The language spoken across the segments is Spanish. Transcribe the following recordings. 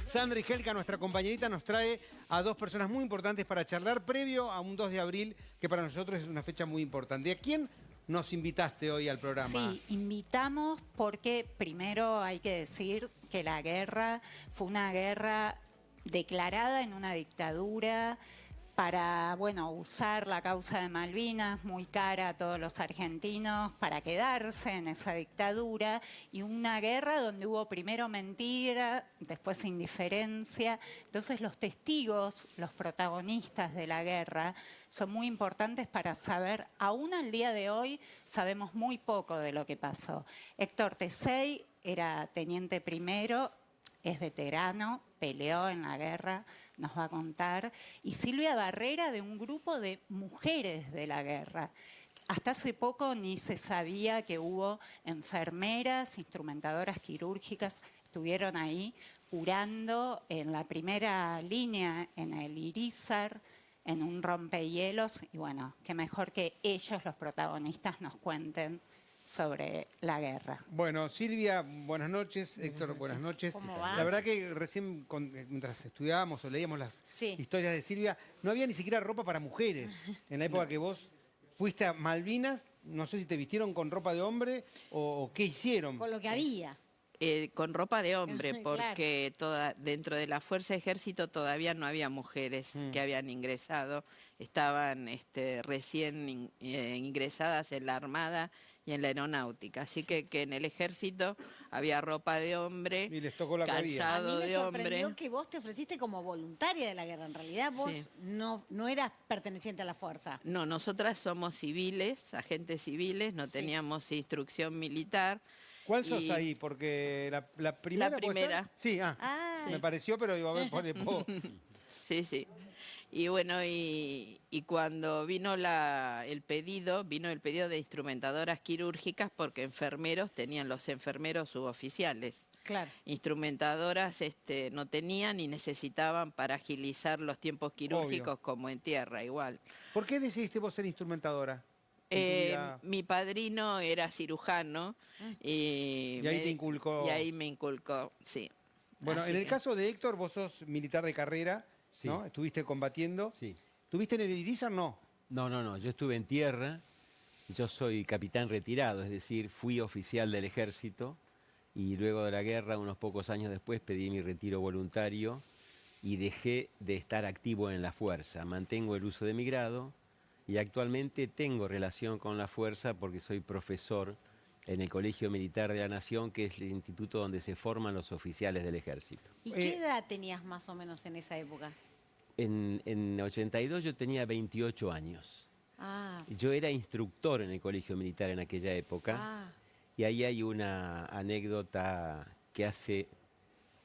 Sandra y Helga, nuestra compañerita, nos trae a dos personas muy importantes para charlar previo a un 2 de abril, que para nosotros es una fecha muy importante. ¿A quién nos invitaste hoy al programa? Sí, invitamos porque primero hay que decir que la guerra fue una guerra declarada en una dictadura para, bueno, usar la causa de Malvinas, muy cara a todos los argentinos, para quedarse en esa dictadura, y una guerra donde hubo primero mentira, después indiferencia. Entonces los testigos, los protagonistas de la guerra, son muy importantes para saber, aún al día de hoy, sabemos muy poco de lo que pasó. Héctor Tesey era teniente primero, es veterano, peleó en la guerra, nos va a contar. Y Silvia Barrera, de un grupo de mujeres de la guerra. Hasta hace poco ni se sabía que hubo enfermeras, instrumentadoras quirúrgicas, estuvieron ahí curando en la primera línea, en el Irizar, en un rompehielos. Y bueno, qué mejor que ellos, los protagonistas, nos cuenten sobre la guerra. Bueno, Silvia, buenas noches. Héctor, buenas noches. ¿Cómo va? La verdad que recién, mientras estudiábamos o leíamos las historias de Silvia, no había ni siquiera ropa para mujeres. En la época que vos fuiste a Malvinas, no sé si te vistieron con ropa de hombre o qué hicieron. Con lo que había. Con ropa de hombre, Claro. porque dentro de la Fuerza de Ejército todavía no había mujeres que habían ingresado, estaban recién ingresadas en la Armada y en la Aeronáutica, así que en el Ejército había ropa de hombre, Y les tocó la que había. A calzado mí me de sorprendió hombre. que vos te ofreciste como voluntaria de la guerra. En realidad vos Sí. no eras perteneciente a la fuerza. No, nosotras somos civiles, agentes civiles, no Sí. teníamos instrucción militar. ¿Cuál sos y- ahí? Porque la primera... La ¿puede ser? primera. Sí, Ah. me pareció, pero digo, a ver, pone vos. Sí, sí. Y bueno, y cuando vino el pedido de instrumentadoras quirúrgicas, porque enfermeros tenían los enfermeros suboficiales. Claro. Instrumentadoras no tenían y necesitaban para agilizar los tiempos quirúrgicos Obvio. como en tierra, igual. ¿Por qué decidiste vos ser instrumentadora? En tu vida. Mi padrino era cirujano Y ahí te inculcó. Y ahí me inculcó, sí. Bueno, Así en el que- caso de Héctor, vos sos militar de carrera, Sí. ¿no? Estuviste combatiendo. Sí. ¿Tuviste en el Irizar? No. No, yo estuve en tierra, yo soy capitán retirado, es decir, fui oficial del ejército y luego de la guerra, unos pocos años después, pedí mi retiro voluntario y dejé de estar activo en la fuerza. Mantengo el uso de mi grado y actualmente tengo relación con la fuerza porque soy profesor en el Colegio Militar de la Nación, que es el instituto donde se forman los oficiales del ejército. ¿Y qué edad tenías más o menos en esa época? En 82 yo tenía 28 años. Ah, Yo era instructor en el colegio militar en aquella época ah. y ahí hay una anécdota que hace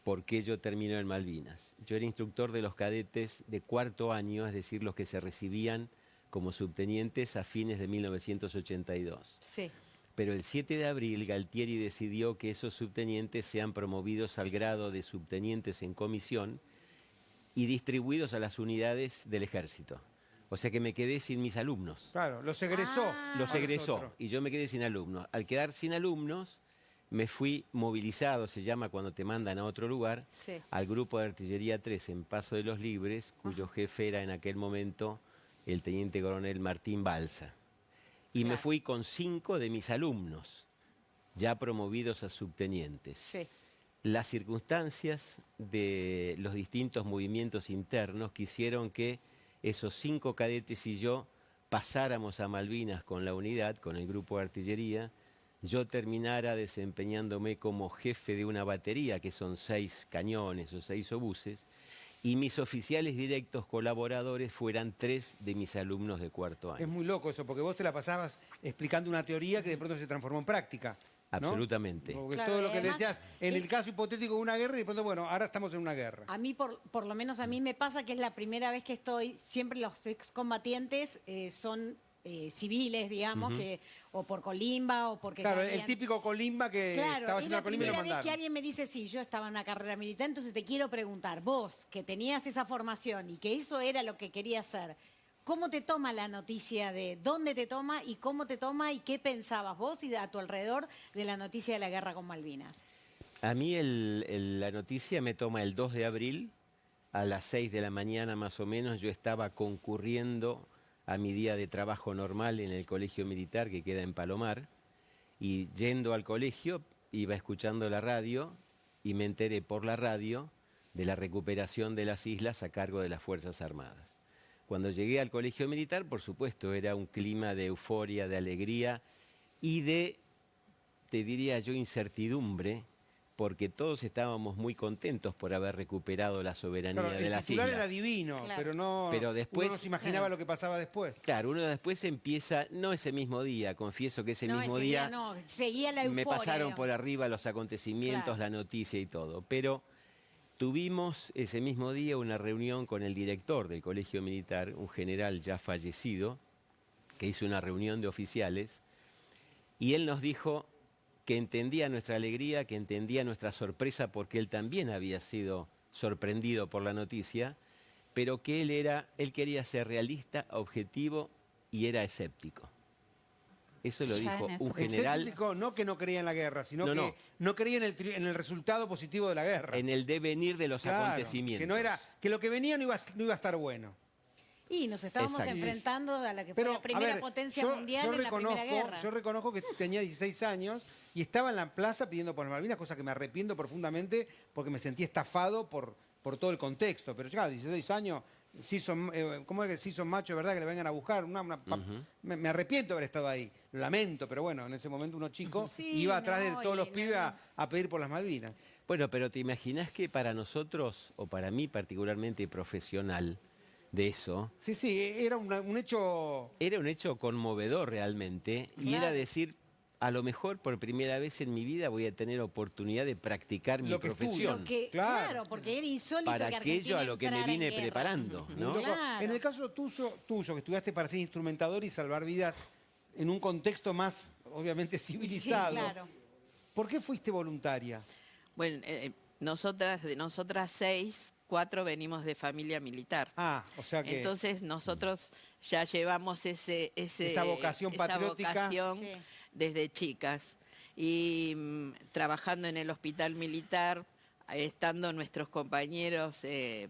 por qué yo terminé en Malvinas. Yo era instructor de los cadetes de cuarto año, es decir, los que se recibían como subtenientes a fines de 1982. Sí. Pero el 7 de abril Galtieri decidió que esos subtenientes sean promovidos al grado de subtenientes en comisión y distribuidos a las unidades del ejército. O sea que me quedé sin mis alumnos. Claro, los egresó. Ah. Los a egresó nosotros. y yo me quedé sin alumnos. Al quedar sin alumnos, me fui movilizado, se llama cuando te mandan a otro lugar, Sí. al grupo de artillería 3 en Paso de los Libres, cuyo jefe era en aquel momento el teniente coronel Martín Balsa. Y me Claro. fui con 5 de mis alumnos, ya promovidos a subtenientes. Sí. Las circunstancias de los distintos movimientos internos quisieron que esos 5 cadetes y yo pasáramos a Malvinas con la unidad, con el grupo de artillería. Yo terminara desempeñándome como jefe de una batería, que son 6 cañones o 6 obuses, y mis oficiales directos colaboradores fueran 3 de mis alumnos de cuarto año. Es muy loco eso, porque vos te la pasabas explicando una teoría que de pronto se transformó en práctica. ¿no? Absolutamente. Porque Claro, todo lo que además, decías, en el caso hipotético de una guerra, y de pronto, bueno, ahora estamos en una guerra. A mí, por lo menos a mí me pasa que es la primera vez que estoy, siempre los excombatientes son civiles, digamos, que o por colimba o porque... Claro, ya el habían- típico colimba que Claro, estaba es haciendo la la colimba y lo primera vez que mandaron. alguien me dice, sí, yo estaba en una carrera militar, entonces te quiero preguntar, vos, que tenías esa formación y que eso era lo que querías hacer, ¿cómo te toma la noticia de dónde te toma y cómo te toma y qué pensabas vos y a tu alrededor de la noticia de la guerra con Malvinas? A mí la noticia me toma el 2 de abril, a las 6 de la mañana más o menos. Yo estaba concurriendo a mi día de trabajo normal en el colegio militar que queda en Palomar, y yendo al colegio iba escuchando la radio y me enteré por la radio de la recuperación de las islas a cargo de las Fuerzas Armadas. Cuando llegué al colegio militar, por supuesto, era un clima de euforia, de alegría y de, te diría yo, incertidumbre, porque todos estábamos muy contentos por haber recuperado la soberanía de las islas. El titular era divino, claro. Pero después, uno no se imaginaba lo que pasaba después. Claro, uno después empieza, no ese mismo día, confieso que ese mismo día seguía la euforia, me pasaron por arriba los acontecimientos, la noticia y todo, pero tuvimos ese mismo día una reunión con el director del Colegio Militar, un general ya fallecido, que hizo una reunión de oficiales, y él nos dijo que entendía nuestra alegría, que entendía nuestra sorpresa, porque él también había sido sorprendido por la noticia, pero que él quería ser realista, objetivo y era escéptico. Eso lo dijo un general. Escéptico, no que no creía en la guerra, sino que no creía en el resultado positivo de la guerra. En el devenir de los acontecimientos. Que lo que venía no iba a estar bueno. Y nos estábamos enfrentando a la que fue la primera potencia mundial en la Primera Guerra. Yo reconozco que tenía 16 años y estaba en la plaza pidiendo por las Malvinas, cosa que me arrepiento profundamente porque me sentí estafado por todo el contexto. Pero claro, 16 años, ¿cómo es que sí son machos, verdad, que le vengan a buscar? Me arrepiento de haber estado ahí, lo lamento, pero bueno, en ese momento uno chico iba atrás de todos los pibes a pedir por las Malvinas. Bueno, pero ¿te imaginás que para nosotros, o para mí particularmente profesional, de eso? Sí, era un hecho... Era un hecho conmovedor realmente, y era decir, a lo mejor por primera vez en mi vida voy a tener oportunidad de practicar mi profesión. Claro, porque era insólito para que aquello a lo que me vine preparando, ¿no? En el caso tuyo, que estudiaste para ser instrumentador y salvar vidas en un contexto más, obviamente, civilizado, ¿por qué fuiste voluntaria? Bueno, de nosotras 6, 4 venimos de familia militar. O sea que... Entonces nosotros ya llevamos esa vocación patriótica desde chicas. Y trabajando en el hospital militar, estando nuestros compañeros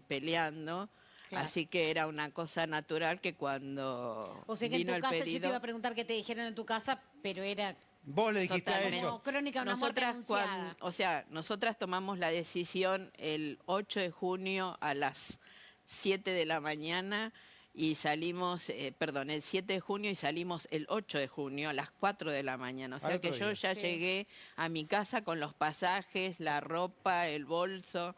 peleando. Así que era una cosa natural que cuando O sea que vino en tu casa, el pedido, yo te iba a preguntar qué te dijeron en tu casa, pero era... Vos le dijiste a ellos. Como crónica, una muerte anunciada. Nosotras tomamos la decisión el 8 de junio a las 7 de la mañana y salimos, el 7 de junio y salimos el 8 de junio a las 4 de la mañana. O sea que yo ya llegué a mi casa con los pasajes, la ropa, el bolso.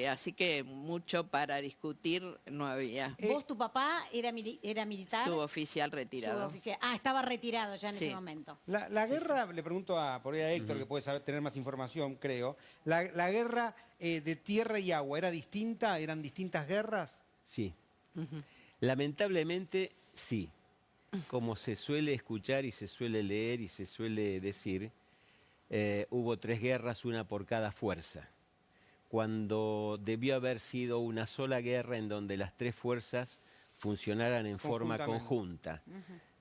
Así que mucho para discutir no había. ¿Vos, tu papá, era militar? Suboficial retirado. Suboficial. Estaba retirado ya en ese momento. La guerra, le pregunto por ahí a Héctor, que puede tener más información, creo. ¿La guerra de tierra y agua era distinta? ¿Eran distintas guerras? Sí. Lamentablemente, sí. Como se suele escuchar y se suele leer y se suele decir, hubo 3 guerras, una por cada fuerza, cuando debió haber sido una sola guerra en donde las 3 fuerzas funcionaran en forma conjunta.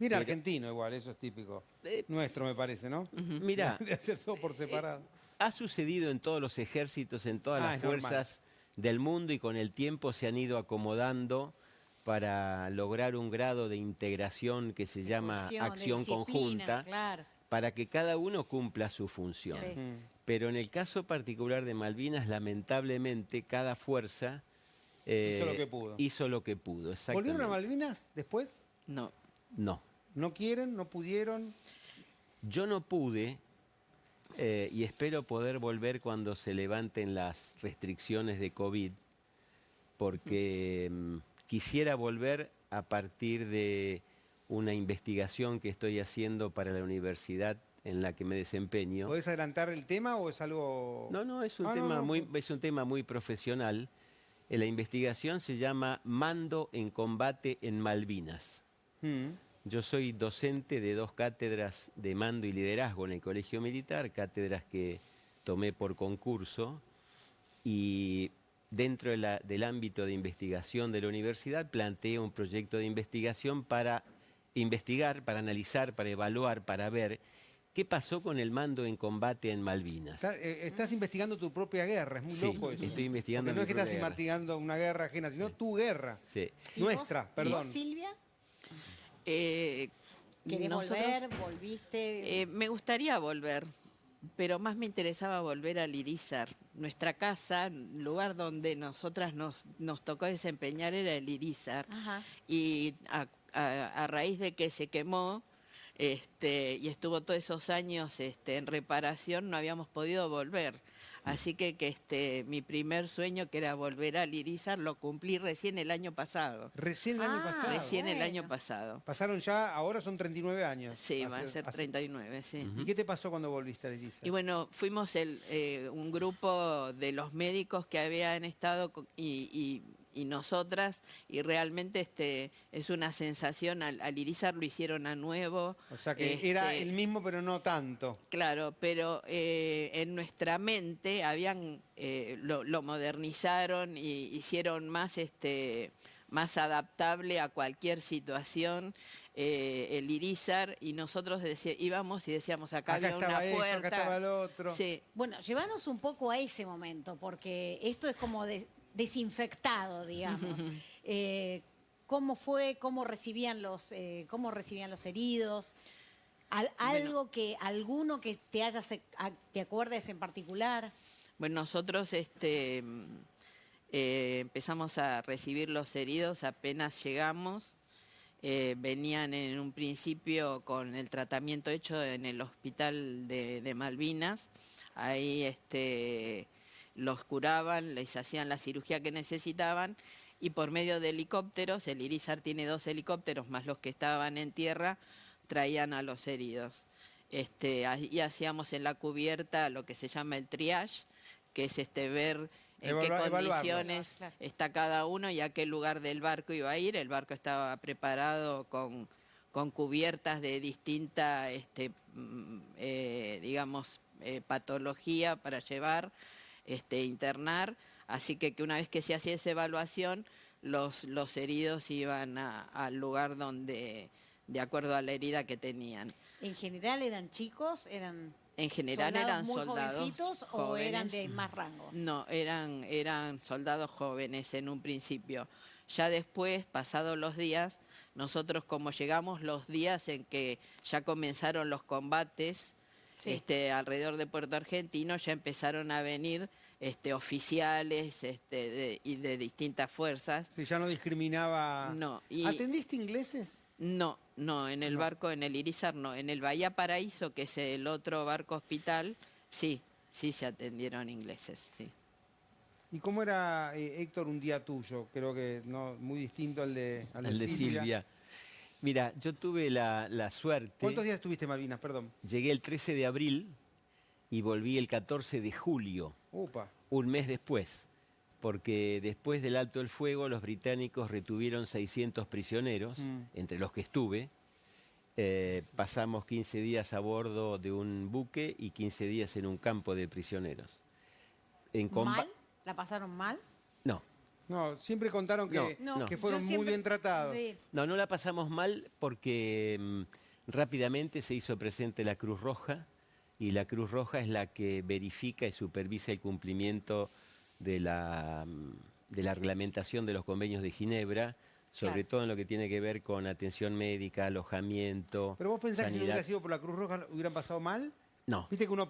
Mira, argentino igual, eso es típico. Nuestro, me parece, ¿no? Mira, de hacer todo por separado. Ha sucedido en todos los ejércitos, en todas las fuerzas del mundo, y con el tiempo se han ido acomodando para lograr un grado de integración que se llama acción conjunta, para que cada uno cumpla su función. Pero en el caso particular de Malvinas, lamentablemente, cada fuerza hizo lo que pudo. ¿Volvieron a Malvinas después? No. No. ¿No quieren? ¿No pudieron? Yo no pude, y espero poder volver cuando se levanten las restricciones de COVID, porque quisiera volver a partir de una investigación que estoy haciendo para la universidad en la que me desempeño. ¿Podés adelantar el tema o es algo...? No, es un tema muy profesional. La investigación se llama Mando en Combate en Malvinas. Yo soy docente de 2 cátedras de mando y liderazgo en el Colegio Militar, cátedras que tomé por concurso, y dentro del ámbito de investigación de la universidad planteé un proyecto de investigación para investigar, para analizar, para evaluar, para ver ¿qué pasó con el mando en combate en Malvinas? Estás investigando tu propia guerra, es muy Sí, loco eso. estoy investigando Porque no es que mi estás propia guerra. investigando una guerra ajena, sino tu guerra. Sí. ¿Y Nuestra, vos, perdón. ¿Y vos, Silvia? ¿Querés Nosotros, volver? ¿Volviste? me gustaría volver, pero más me interesaba volver al Irizar. Nuestra casa, el lugar donde nosotras nos tocó desempeñar era el Irizar. Ajá. Y a raíz de que se quemó y estuvo todos esos años en reparación, no habíamos podido volver. Así que mi primer sueño, que era volver al Irizar, lo cumplí recién el año pasado. Recién el año pasado. Recién el año bueno. pasado. Pasaron ya, ahora son 39 años. Sí, va a ser 39, sí. ¿Y qué te pasó cuando volviste a Elisa? Y bueno, fuimos un grupo de los médicos que habían estado y nosotras, y realmente es una sensación, al Irizar lo hicieron a nuevo. O sea que era el mismo, pero no tanto. Claro, pero en nuestra mente lo modernizaron y hicieron más más adaptable a cualquier situación el Irizar, y nosotros íbamos y decíamos, acá había una puerta. Acá estaba el otro. Sí. Bueno, llévanos un poco a ese momento, porque esto es como desinfectado, digamos. ¿Cómo fue? ¿Cómo recibían los heridos? ¿Alguno que te acuerdes en particular? Bueno, nosotros empezamos a recibir los heridos apenas llegamos. Venían en un principio con el tratamiento hecho en el hospital de Malvinas. Ahí los curaban, les hacían la cirugía que necesitaban, y por medio de helicópteros, el Irizar tiene 2 helicópteros más los que estaban en tierra, traían a los heridos. Y hacíamos en la cubierta lo que se llama el triage, que es ver en qué condiciones está cada uno y a qué lugar del barco iba a ir. El barco estaba preparado con cubiertas de distinta, patología para llevar, internar. Así que una vez que se hacía esa evaluación, los heridos iban al lugar donde, de acuerdo a la herida que tenían. ¿En general eran chicos? En general eran muy soldados jovencitos jóvenes. ¿O eran de más rango? No, eran soldados jóvenes en un principio. Ya después, pasados los días, nosotros como llegamos los días en que ya comenzaron los combates, Sí. Alrededor de Puerto Argentino, ya empezaron a venir oficiales y de distintas fuerzas. Sí, ya no discriminaba. No. ¿Atendiste ingleses? No, en el barco, en el Irizar no. En el Bahía Paraíso, que es el otro barco hospital, sí se atendieron ingleses, sí. ¿Y cómo era, Héctor, un día tuyo? Creo que no muy distinto al de Silvia. Mira, yo tuve la suerte... ¿Cuántos días estuviste en Malvinas, perdón? Llegué el 13 de abril y volví el 14 de julio, Upa. un mes después, porque después del alto el fuego los británicos retuvieron 600 prisioneros, entre los que estuve. Pasamos 15 días a bordo de un buque y 15 días en un campo de prisioneros. ¿Mal? ¿La pasaron mal? No. No, siempre contaron que, No. que fueron Yo muy siempre- bien tratados. Sí. No la pasamos mal porque rápidamente se hizo presente la Cruz Roja, y la Cruz Roja es la que verifica y supervisa el cumplimiento de la reglamentación de los convenios de Ginebra, sobre todo en lo que tiene que ver con atención médica, alojamiento, ¿Pero vos pensás que si no sanidad. hubiera sido por la Cruz Roja hubieran pasado mal? No, ¿Viste que uno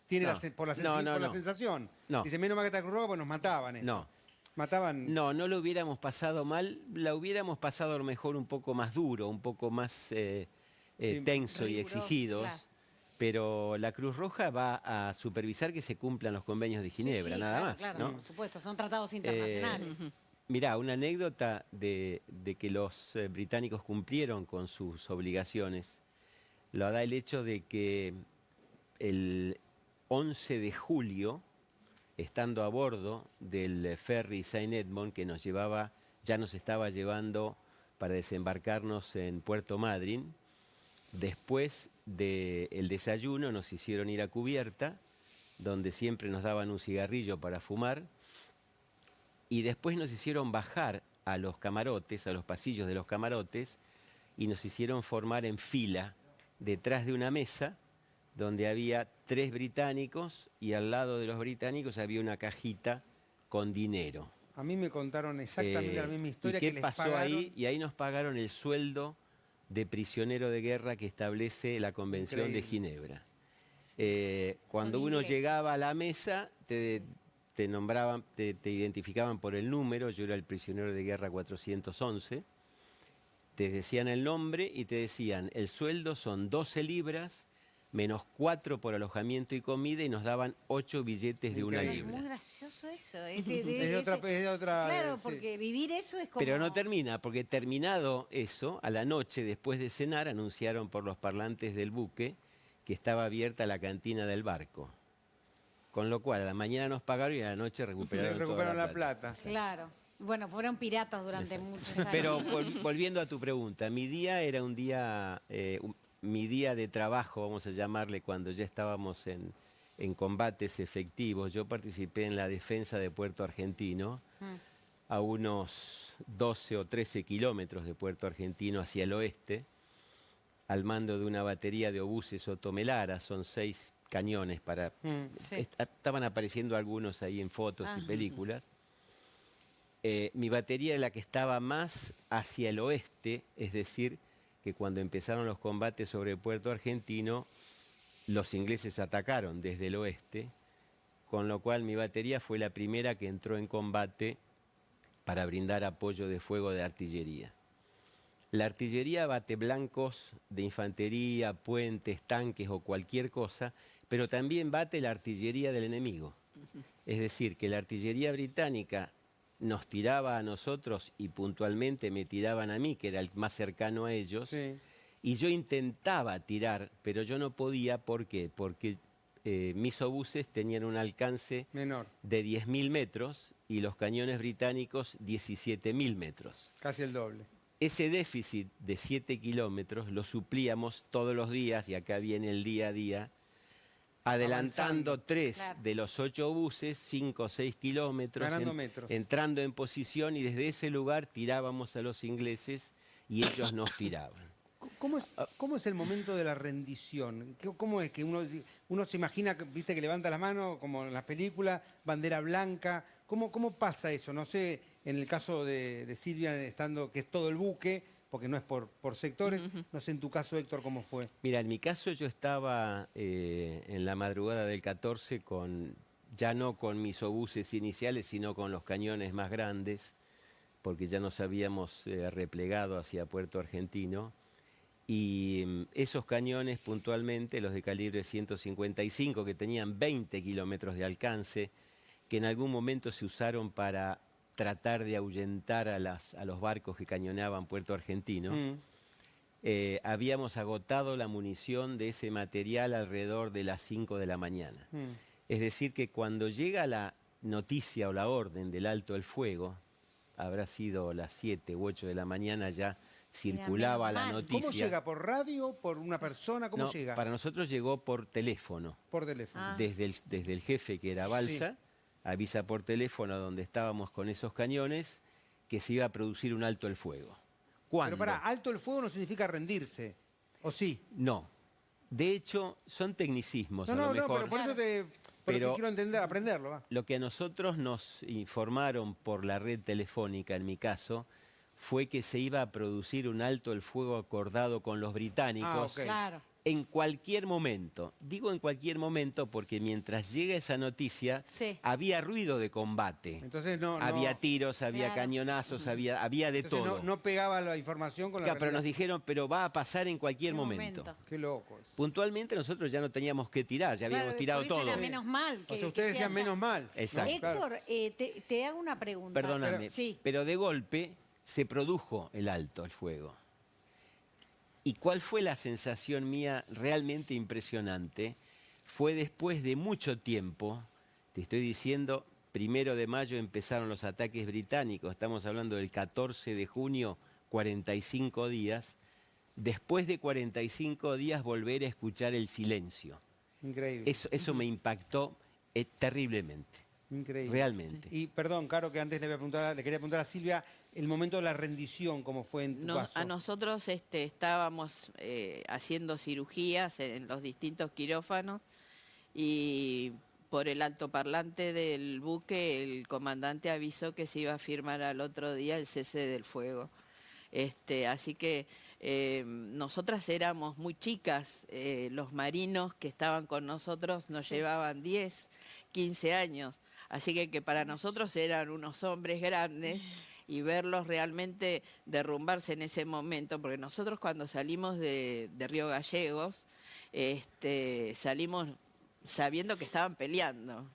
tiene No. por la No. sensación? No. Dice, menos mal que está Cruz Roja, pues nos mataban. no. Mataban... No lo hubiéramos pasado mal, la hubiéramos pasado a lo mejor un poco más duro, un poco más tenso y riguroso, exigidos, claro. pero la Cruz Roja va a supervisar que se cumplan los convenios de Ginebra, Sí, nada claro, más. claro, ¿no? por supuesto, son tratados internacionales. Mirá, una anécdota de que los británicos cumplieron con sus obligaciones lo da el hecho de que el 11 de julio, estando a bordo del ferry Saint Edmond que ya nos estaba llevando para desembarcarnos en Puerto Madryn, después del desayuno nos hicieron ir a cubierta, donde siempre nos daban un cigarrillo para fumar, y después nos hicieron bajar a los camarotes, a los pasillos de los camarotes, y nos hicieron formar en fila detrás de una mesa donde había 3 británicos y al lado de los británicos había una cajita con dinero. A mí me contaron exactamente la misma historia. ¿Y qué que les pasó pagaron? ahí? Y ahí nos pagaron el sueldo de prisionero de guerra que establece la Convención de Ginebra. Cuando uno llegaba a la mesa, te nombraban, te identificaban por el número. Yo era el prisionero de guerra 411. Te decían el nombre y te decían, el sueldo son 12 libras, menos 4 por alojamiento y comida, y nos daban 8 billetes de una Increíble. Es muy libra. gracioso eso. Es de otra. Claro, sí. porque vivir eso es como... Pero no termina, porque terminado eso, a la noche, después de cenar, anunciaron por los parlantes del buque que estaba abierta la cantina del barco. Con lo cual, a la mañana nos pagaron y a la noche recuperaron toda la plata. Claro. Bueno, fueron piratas durante muchos años. Pero volviendo a tu pregunta, mi día era un día, mi día de trabajo, vamos a llamarle, cuando ya estábamos en combates efectivos. Yo participé en la defensa de Puerto Argentino, a unos 12 o 13 kilómetros de Puerto Argentino hacia el oeste, al mando de una batería de obuses Otomelara. Son 6 cañones para... Sí. Estaban apareciendo algunos ahí en fotos y películas. Mi batería era la que estaba más hacia el oeste, es decir, que cuando empezaron los combates sobre Puerto Argentino, los ingleses atacaron desde el oeste, con lo cual mi batería fue la primera que entró en combate para brindar apoyo de fuego de artillería. La artillería bate blancos de infantería, puentes, tanques o cualquier cosa, pero también bate la artillería del enemigo. Es decir, que la artillería británica nos tiraba a nosotros y puntualmente me tiraban a mí, que era el más cercano a ellos, Sí. y yo intentaba tirar, pero yo no podía. ¿Por qué? Porque mis obuses tenían un alcance Menor. de 10.000 metros y los cañones británicos 17.000 metros. Casi el doble. Ese déficit de 7 kilómetros lo suplíamos todos los días, y acá viene el día a día, adelantando Avanzando. 3 Claro. de los 8 buses, 5 o 6 kilómetros, Ganando metros. entrando en posición, y desde ese lugar tirábamos a los ingleses y ellos nos tiraban. ¿Cómo es el momento de la rendición? ¿Cómo es que uno se imagina, viste, que levanta la mano, como en las películas, bandera blanca? ¿Cómo pasa eso? No sé, en el caso de Silvia, estando, que es todo el buque, porque no es por sectores. No sé en tu caso, Héctor, cómo fue. Mira, en mi caso yo estaba en la madrugada del 14 ya no con mis obuses iniciales, sino con los cañones más grandes, porque ya nos habíamos replegado hacia Puerto Argentino. Y esos cañones puntualmente, los de calibre 155, que tenían 20 kilómetros de alcance, que en algún momento se usaron para tratar de ahuyentar a los barcos que cañoneaban Puerto Argentino, habíamos agotado la munición de ese material alrededor de las 5 de la mañana. Es decir, que cuando llega la noticia o la orden del alto el fuego, habrá sido las 7 u 8 de la mañana, ya circulaba la noticia. ¿Cómo llega? ¿Por radio? ¿Por una persona? ¿Cómo llega? Para nosotros llegó por teléfono. Por teléfono. Desde el jefe, que era Balsa, avisa por teléfono donde estábamos con esos cañones que se iba a producir un alto el fuego. ¿Cuándo? Pero alto el fuego no significa rendirse, ¿o sí? No. De hecho, son tecnicismos a lo mejor. pero por eso pero quiero aprenderlo. Va. Lo que a nosotros nos informaron por la red telefónica, en mi caso, fue que se iba a producir un alto el fuego acordado con los británicos. Okay. Claro. En cualquier momento. Digo en cualquier momento porque mientras llega esa noticia, había ruido de combate. Entonces había tiros, había cañonazos, había de Entonces todo. No pegaba la información con la Pero nos dijeron, pero va a pasar en cualquier momento. Qué loco. Puntualmente nosotros ya no teníamos que tirar, ya habíamos tirado por eso todo. era menos mal. O sea, ustedes decían menos mal. Exacto. Héctor, te hago una pregunta. Perdóname, pero de golpe se produjo el alto el fuego. ¿Y cuál fue la sensación mía realmente impresionante? Fue después de mucho tiempo, te estoy diciendo, 1 de mayo empezaron los ataques británicos, estamos hablando del 14 de junio, 45 días. Después de 45 días volver a escuchar el silencio. Increíble. Eso me impactó terriblemente. Increíble. Realmente. Y perdón, Caro, que antes le quería preguntar a Silvia el momento de la rendición, ¿cómo fue en tu caso? A nosotros estábamos haciendo cirugías en los distintos quirófanos y por el altoparlante del buque el comandante avisó que se iba a firmar al otro día el cese del fuego. Así que nosotras éramos muy chicas, los marinos que estaban con nosotros nos llevaban 10, 15 años, así que para nosotros eran unos hombres grandes y verlos realmente derrumbarse en ese momento, porque nosotros cuando salimos de Río Gallegos, salimos sabiendo que estaban peleando,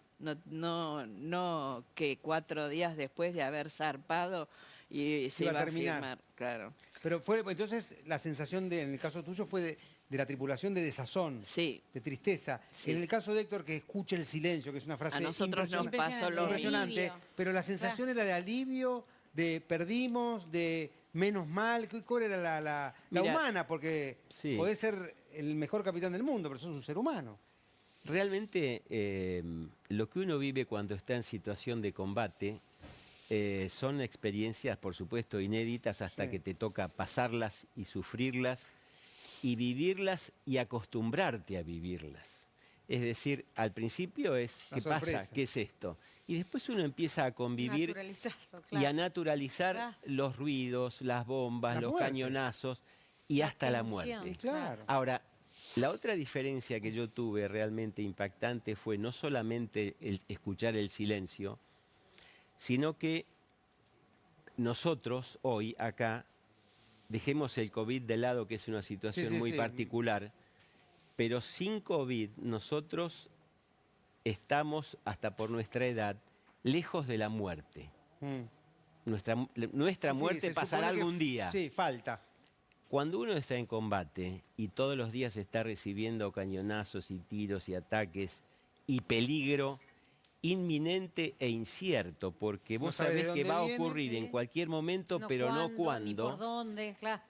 no que 4 días después de haber zarpado y se iba a terminar. firmar, claro. Pero entonces la sensación en el caso tuyo fue de la tripulación de desazón, Sí. de tristeza. Sí. En el caso de Héctor, que escuche el silencio, que es una frase A nosotros nos pasó lo impresionante, Alivio. pero la sensación era de alivio, de perdimos, de menos mal. ¿Cuál era la Mira, humana? Porque sí. podés ser el mejor capitán del mundo, pero sos un ser humano. Realmente lo que uno vive cuando está en situación de combate son experiencias, por supuesto, inéditas hasta Sí. que te toca pasarlas y sufrirlas y vivirlas y acostumbrarte a vivirlas. Es decir, al principio es, La ¿qué sorpresa. pasa? ¿Qué es esto? Y después uno empieza a convivir Naturalizarlo, y a claro. naturalizar Claro. los ruidos, las bombas, La los muerte. cañonazos y hasta la tensión. muerte. Claro. Ahora, la otra diferencia que yo tuve realmente impactante fue no solamente el escuchar el silencio, sino que nosotros hoy acá, dejemos el COVID de lado, que es una situación Sí, sí, muy sí. particular, pero sin COVID nosotros estamos, hasta por nuestra edad, lejos de la muerte. Mm. Nuestra Sí, muerte se pasará supone que algún día. Sí, falta. Cuando uno está en combate y todos los días está recibiendo cañonazos y tiros y ataques y peligro inminente e incierto, porque No vos sabe de sabés que dónde va a viene, ocurrir en sí. cualquier momento, No pero no Ni cuándo. por dónde, claro.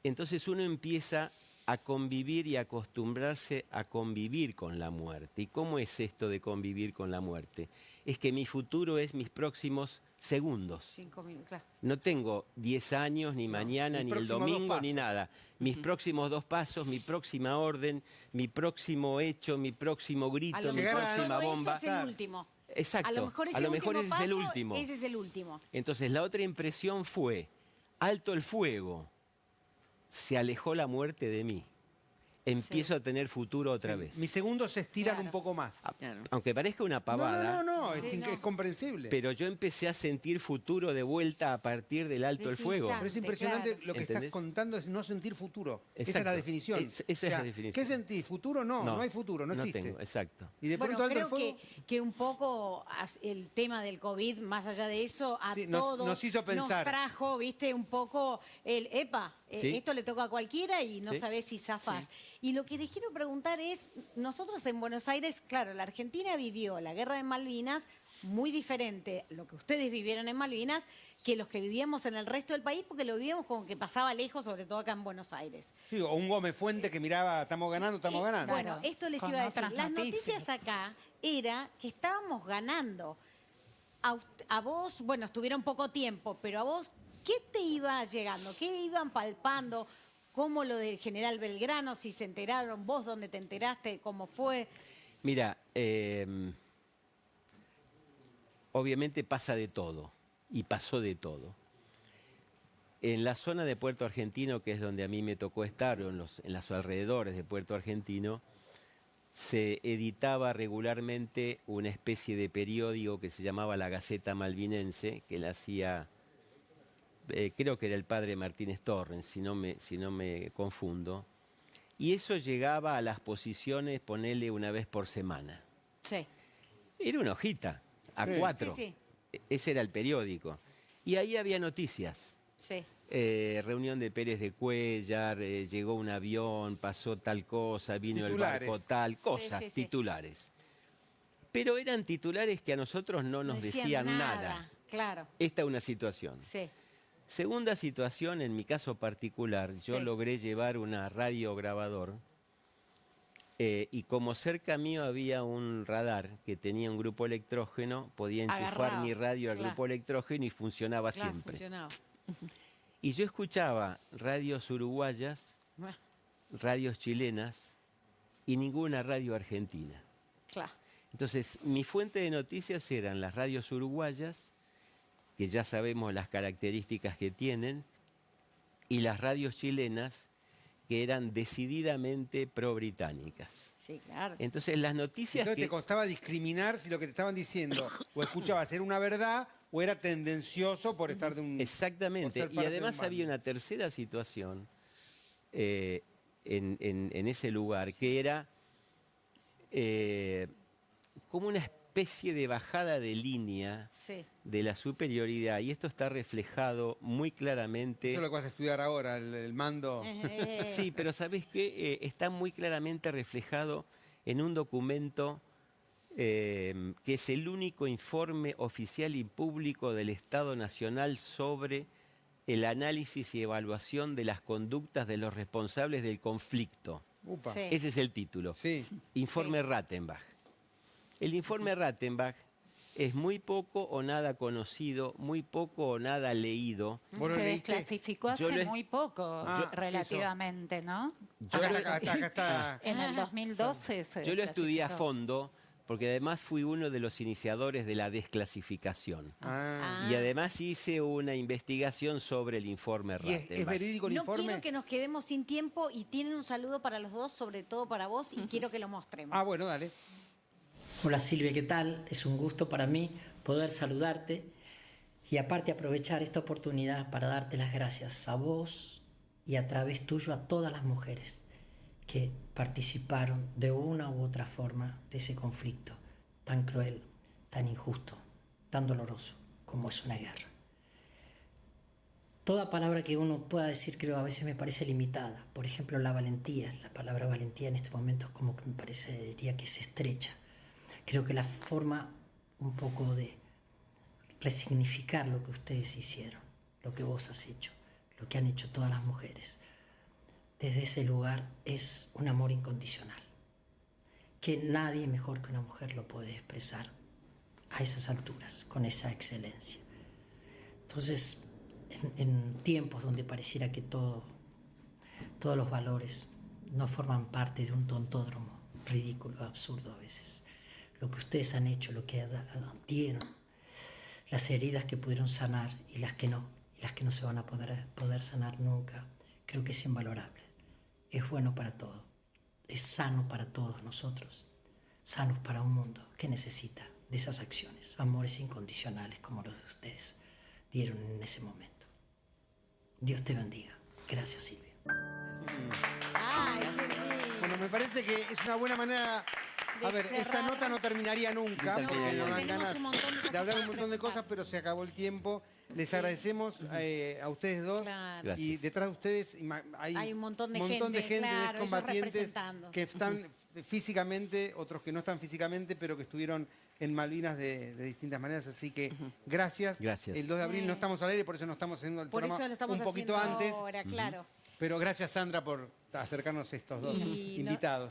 Entonces uno empieza a convivir y acostumbrarse a convivir con la muerte. ¿Y cómo es esto de convivir con la muerte? Es que mi futuro es mis próximos segundos. 5 minutos, claro. No tengo 10 años, ni mañana, mis ni el próximos 2 domingo, ni pasos. nada. Mis próximos 2 pasos, mi próxima orden, mi próximo hecho, mi próximo grito, A lo mi mejor próxima solo bomba. eso es el último. Exacto. A lo mejor ese último ese es el paso, último. ese es el último. Entonces la otra impresión fue, alto el fuego, se alejó la muerte de mí. Empiezo a tener futuro otra vez. Mis segundos se estiran Claro. un poco más. Claro. Aunque parezca una pavada, No, Sí, es comprensible. pero yo empecé a sentir futuro de vuelta a partir del alto De el ese fuego. Pero es impresionante Claro. lo que ¿Entendés? estás contando, es no sentir futuro. Esa es Exacto. la definición. Esa es la definición. ¿Qué sentís? ¿Futuro? No hay futuro, no existe. tengo, exacto. Y de Bueno, pronto alto el creo fuego que un poco el tema del COVID, más allá de eso, a Sí, nos todos hizo pensar. nos trajo, viste, un poco Sí. esto le toca a cualquiera y no Sí. sabés si zafás. Y lo que les quiero preguntar es, nosotros en Buenos Aires, claro, la Argentina vivió la guerra de Malvinas muy diferente, lo que ustedes vivieron en Malvinas, que los que vivíamos en el resto del país, porque lo vivíamos como que pasaba lejos, sobre todo acá en Buenos Aires. Sí, o un Gómez Fuente que miraba, estamos ganando. Bueno, esto les con iba a decir. otras Las noticias. noticias acá era que estábamos ganando. A vos, bueno, estuvieron poco tiempo, pero a vos, ¿qué te iba llegando? ¿Qué iban palpando? ¿Cómo lo del general Belgrano? Si se enteraron, vos dónde te enteraste, cómo fue. Mira, obviamente pasa de todo, y pasó de todo. En la zona de Puerto Argentino, que es donde a mí me tocó estar, o en los alrededores de Puerto Argentino, se editaba regularmente una especie de periódico que se llamaba La Gaceta Malvinense, que la hacía, creo que era el padre Martínez Torrens, si no me confundo. Y eso llegaba a las posiciones, ponele una vez por semana. Sí. Era una hojita, Sí. A4. Sí, Ese era el periódico. Y ahí había noticias. sí. Reunión de Pérez de Cuéllar, llegó un avión, pasó tal cosa, vino Titulares. el barco tal, cosas, sí, sí. titulares. Pero eran titulares que a nosotros no nos decían nada. Claro, Esta es una situación. sí. Segunda situación, en mi caso particular, yo Sí. logré llevar una radiograbador Y como cerca mío había un radar que tenía un grupo electrógeno, podía enchufar Agarraba. mi radio al Claro. grupo electrógeno y funcionaba Claro, siempre. funcionaba. Y yo escuchaba radios uruguayas, Bueno, radios chilenas y ninguna radio argentina. claro. Entonces, mi fuente de noticias eran las radios uruguayas, que ya sabemos las características que tienen, y las radios chilenas, que eran decididamente pro-británicas. Sí, claro. Entonces, las noticias Entonces que... te costaba discriminar si lo que te estaban diciendo o escuchabas era una verdad o era tendencioso por estar de un... Exactamente. por ser Y parte de además un había bando. una tercera situación en ese lugar, que era como una especie de bajada de línea Sí. de la superioridad. Y esto está reflejado muy claramente. Eso es lo que vas a estudiar ahora, el mando. Sí, pero ¿sabés qué? Está muy claramente reflejado en un documento que es el único informe oficial y público del Estado Nacional sobre el análisis y evaluación de las conductas de los responsables del conflicto. Upa. Sí. Ese es el título. Sí. Informe Rattenbach. El informe Rattenbach es muy poco o nada conocido, muy poco o nada leído. ¿Vos lo Se leíste? desclasificó Yo hace lo- muy poco, Ah, relativamente, ¿no? Yo Acá lo- está, acá está. En el 2012 se Yo lo estudié a desclasificó. fondo porque además fui uno de los iniciadores de la desclasificación. Ah. Y además hice una investigación sobre el informe ¿Y es Rattenbach. verídico el No informe? quiero que nos quedemos sin tiempo y tienen un saludo para los dos, sobre todo para vos, y quiero que lo mostremos. Ah, bueno, dale. Hola Silvia, ¿qué tal? Es un gusto para mí poder saludarte y aparte aprovechar esta oportunidad para darte las gracias a vos y a través tuyo a todas las mujeres que participaron de una u otra forma de ese conflicto tan cruel, tan injusto, tan doloroso como es una guerra. Toda palabra que uno pueda decir creo a veces me parece limitada. Por ejemplo, la valentía. La palabra valentía en este momento es como que me parecería que se estrecha. Creo que la forma un poco de resignificar lo que ustedes hicieron, lo que vos has hecho, lo que han hecho todas las mujeres, desde ese lugar es un amor incondicional, que nadie mejor que una mujer lo puede expresar a esas alturas, con esa excelencia. Entonces, en tiempos donde pareciera que todos los valores no forman parte de un tontódromo ridículo, absurdo a veces, lo que ustedes han hecho, lo que dieron, las heridas que pudieron sanar y las que no se van a poder sanar nunca, creo que es invalorable. Es bueno para todo, es sano para todos nosotros, sanos para un mundo que necesita de esas acciones, amores incondicionales como los de ustedes dieron en ese momento. Dios te bendiga. Gracias, Silvia. Ay, qué lindo. Bueno, me parece que es una buena manera... De A ver, esta cerrar. nota no terminaría nunca, No, porque nos dan tenemos ganas un montón de cosas de hablar un para montón de cosas, preguntar. pero se acabó el tiempo. Les agradecemos a ustedes dos. Claro. Gracias. Y detrás de ustedes Hay un montón de gente, claro, ellos combatientes representando. que están físicamente, otros que no están físicamente, pero que estuvieron en Malvinas de distintas maneras. Así que gracias. Gracias. El 2 de abril no estamos al aire, por eso no estamos haciendo el Por programa eso lo estamos un poquito haciendo antes. ahora, claro. Pero gracias, Sandra, por acercarnos estos dos Y no- invitados.